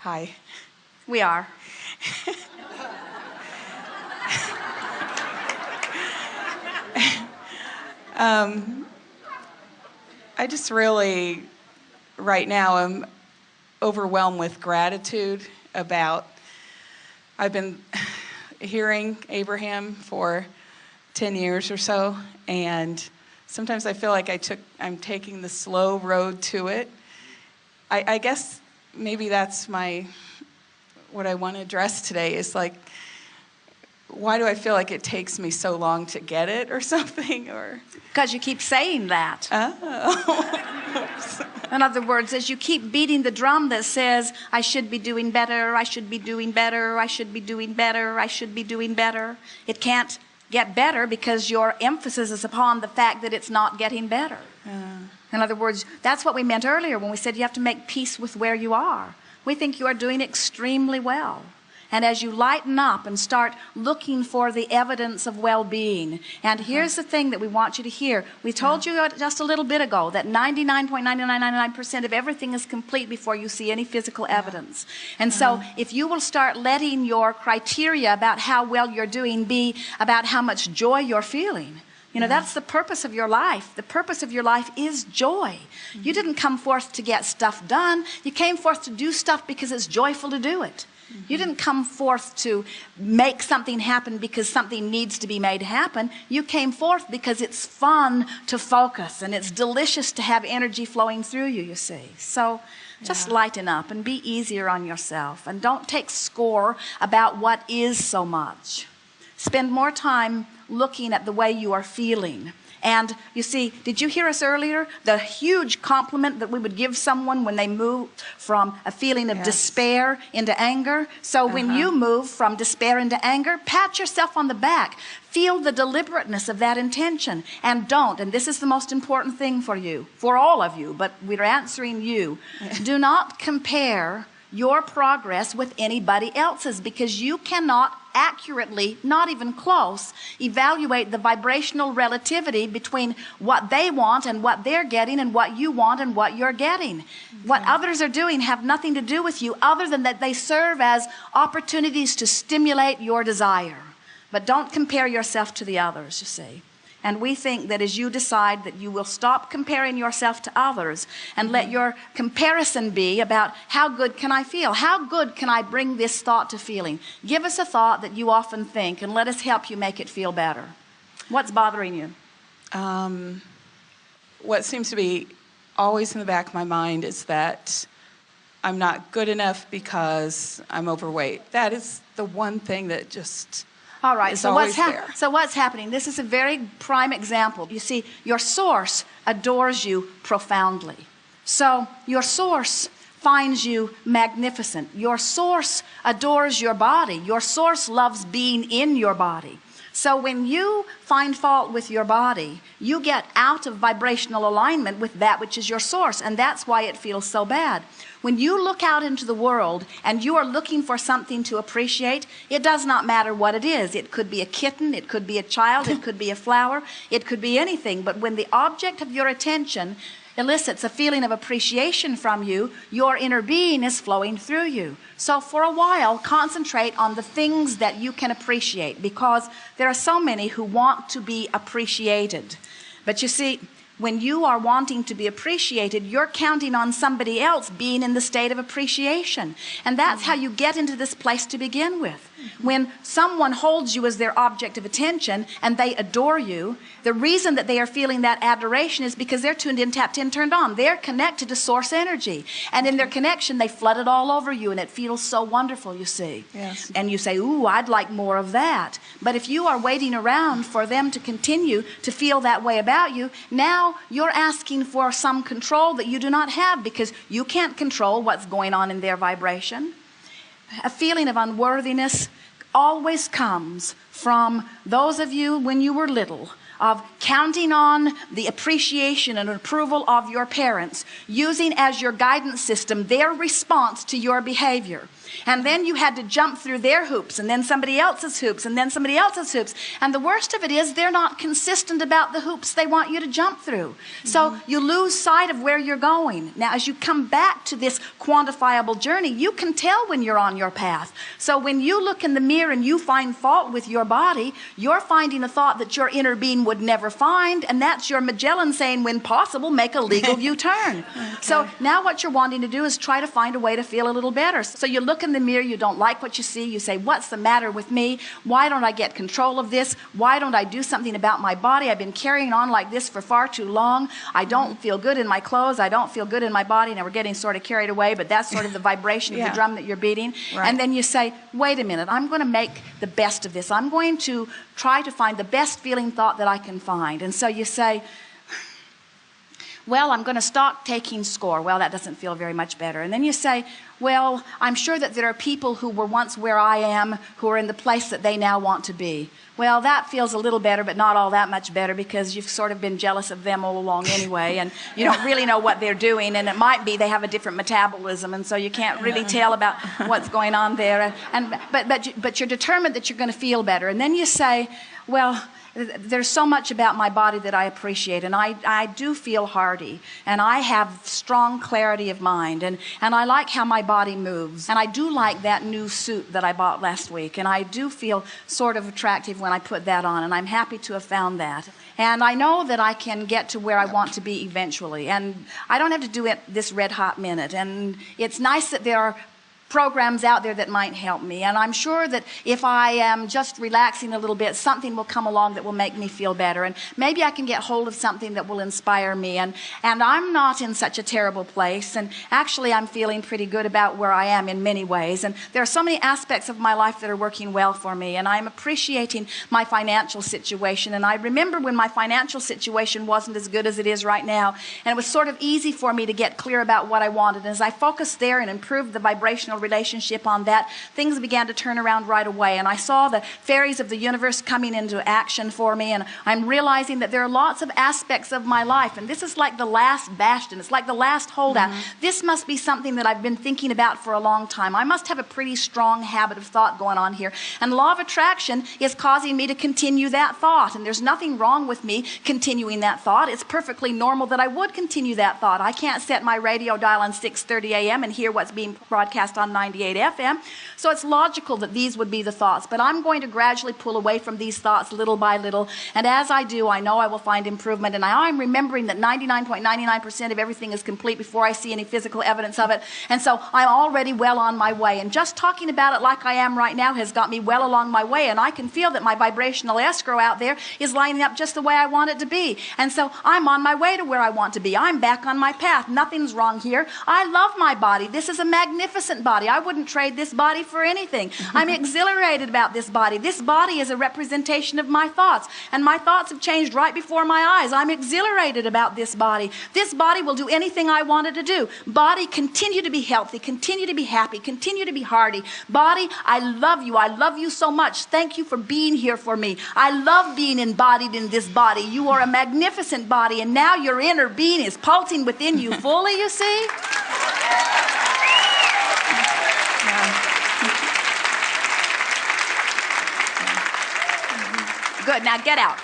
Hi. We are. I just really, right now, I'm overwhelmed with gratitude about, I've been hearing Abraham for 10 years or so, and sometimes I feel like I'm taking the slow road to it. I guess maybe that's what I want to address today is like, why do I feel like it takes me so long to get it or something? Or Because you keep saying that. Oh. In other words, as you keep beating the drum that says, I should be doing better, I should be doing better, I should be doing better, I should be doing better, it can't get better because your emphasis is upon the fact that it's not getting better. In other words, that's what we meant earlier when we said you have to make peace with where you are. We think you are doing extremely well. And as you lighten up and start looking for the evidence of well-being, and here's the thing that we want you to hear. We told you just a little bit ago that 99.9999% of everything is complete before you see any physical evidence. And so if you will start letting your criteria about how well you're doing be about how much joy you're feeling, you know, that's the purpose of your life. The purpose of your life is joy. You didn't come forth to get stuff done. You came forth to do stuff because it's joyful to do it. You didn't come forth to make something happen because something needs to be made happen. You came forth because it's fun to focus and it's delicious to have energy flowing through you, you see. So just lighten up and be easier on yourself and don't take score about what is so much. Spend more time looking at the way you are feeling. And you see, did you hear us earlier? The huge compliment that we would give someone when they move from a feeling of despair into anger. So when you move from despair into anger, pat yourself on the back. Feel the deliberateness of that intention. And don't, and this is the most important thing for you, for all of you, but we're answering you. Do not compare your progress with anybody else's, because you cannot accurately, not even close, evaluate the vibrational relativity between what they want and what they're getting and what you want and what you're getting. What others are doing have nothing to do with you other than that they serve as opportunities to stimulate your desire. But don't compare yourself to the others, you see. And we think that as you decide that you will stop comparing yourself to others and let your comparison be about how good can I feel? How good can I bring this thought to feeling? Give us a thought that you often think and let us help you make it feel better. What's bothering you? What seems to be always in the back of my mind is that I'm not good enough because I'm overweight. That is the one thing that just... All right, so what's happening? This is a very prime example. You see, your source adores you profoundly. So your source finds you magnificent. Your source adores your body. Your source loves being in your body. So when you find fault with your body, you get out of vibrational alignment with that which is your source, and that's why it feels so bad. When you look out into the world and you are looking for something to appreciate, it does not matter what it is. It could be a kitten, it could be a child, it could be a flower, it could be anything. But when the object of your attention elicits a feeling of appreciation from you, your inner being is flowing through you. So for a while, concentrate on the things that you can appreciate, because there are so many who want to be appreciated. But you see, when you are wanting to be appreciated, you're counting on somebody else being in the state of appreciation. And that's how you get into this place to begin with. When someone holds you as their object of attention and they adore you, the reason that they are feeling that adoration is because they're tuned in, tapped in, turned on. They're connected to source energy. And in their connection, they flood it all over you, and it feels so wonderful, you see. Yes. And you say, ooh, I'd like more of that. But if you are waiting around for them to continue to feel that way about you, now you're asking for some control that you do not have, because you can't control what's going on in their vibration. A feeling of unworthiness always comes from those of you when you were little of counting on the appreciation and approval of your parents, using as your guidance system their response to your behavior. And then you had to jump through their hoops, and then somebody else's hoops, and then somebody else's hoops. And the worst of it is they're not consistent about the hoops they want you to jump through. So you lose sight of where you're going. Now, as you come back to this quantifiable journey, you can tell when you're on your path. So when you look in the mirror and you find fault with your body, you're finding a thought that your inner being would never find, and that's your Magellan saying, when possible, make a legal U-turn. Okay. So now what you're wanting to do is try to find a way to feel a little better. So you look in the mirror, you don't like what you see, you say, what's the matter with me? Why don't I get control of this? Why don't I do something about my body? I've been carrying on like this for far too long. I don't feel good in my clothes. I don't feel good in my body. Now we're getting sort of carried away, but that's sort of the vibration of the drum that you're beating. Right. And then you say, wait a minute, I'm going to make the best of this. I'm going to try to find the best feeling thought that I can find. And so you say, well, I'm going to stop taking score. Well, that doesn't feel very much better. And then you say, well, I'm sure that there are people who were once where I am who are in the place that they now want to be. Well, that feels a little better, but not all that much better, because you've sort of been jealous of them all along anyway, and you don't really know what they're doing, and it might be they have a different metabolism, and so you can't really tell about what's going on there. But you're determined that you're going to feel better. And then you say, well, there's so much about my body that I appreciate, and I do feel hearty, and I have strong clarity of mind, and I like how my body moves, and I do like that new suit that I bought last week, and I do feel sort of attractive when I put that on, and I'm happy to have found that. And I know that I can get to where I want to be eventually, and I don't have to do it this red hot minute, and it's nice that there are programs out there that might help me, and I'm sure that if I am just relaxing a little bit, something will come along that will make me feel better, and maybe I can get hold of something that will inspire me, and I'm not in such a terrible place, and actually I'm feeling pretty good about where I am in many ways, and there are so many aspects of my life that are working well for me, and I'm appreciating my financial situation. And I remember when my financial situation wasn't as good as it is right now, and it was sort of easy for me to get clear about what I wanted, and as I focused there and improved the vibrational relationship on that, things began to turn around right away, and I saw the fairies of the universe coming into action for me, and I'm realizing that there are lots of aspects of my life, and this is like the last bastion. It's like the last holdout. This must be something that I've been thinking about for a long time. I must have a pretty strong habit of thought going on here, and law of attraction is causing me to continue that thought, and there's nothing wrong with me continuing that thought. It's perfectly normal that I would continue that thought. I can't set my radio dial on 6:30 a.m. and hear what's being broadcast on 98 FM. So it's logical that these would be the thoughts, but I'm going to gradually pull away from these thoughts little by little, and as I do, I know I will find improvement, and I'm remembering that 99.99% of everything is complete before I see any physical evidence of it, and so I'm already well on my way, and just talking about it like I am right now has got me well along my way, and I can feel that my vibrational escrow out there is lining up just the way I want it to be, and so I'm on my way to where I want to be. I'm back on my path. Nothing's wrong here. I love my body. This is a magnificent body. I wouldn't trade this body for anything. I'm exhilarated about this body. This body is a representation of my thoughts, and my thoughts have changed right before my eyes. I'm exhilarated about this body. This body will do anything I want it to do. Body, continue to be healthy, continue to be happy, continue to be hearty. Body, I love you. I love you so much. Thank you for being here for me. I love being embodied in this body. You are a magnificent body, and now your inner being is pulsing within you fully, you see? Good, now get out.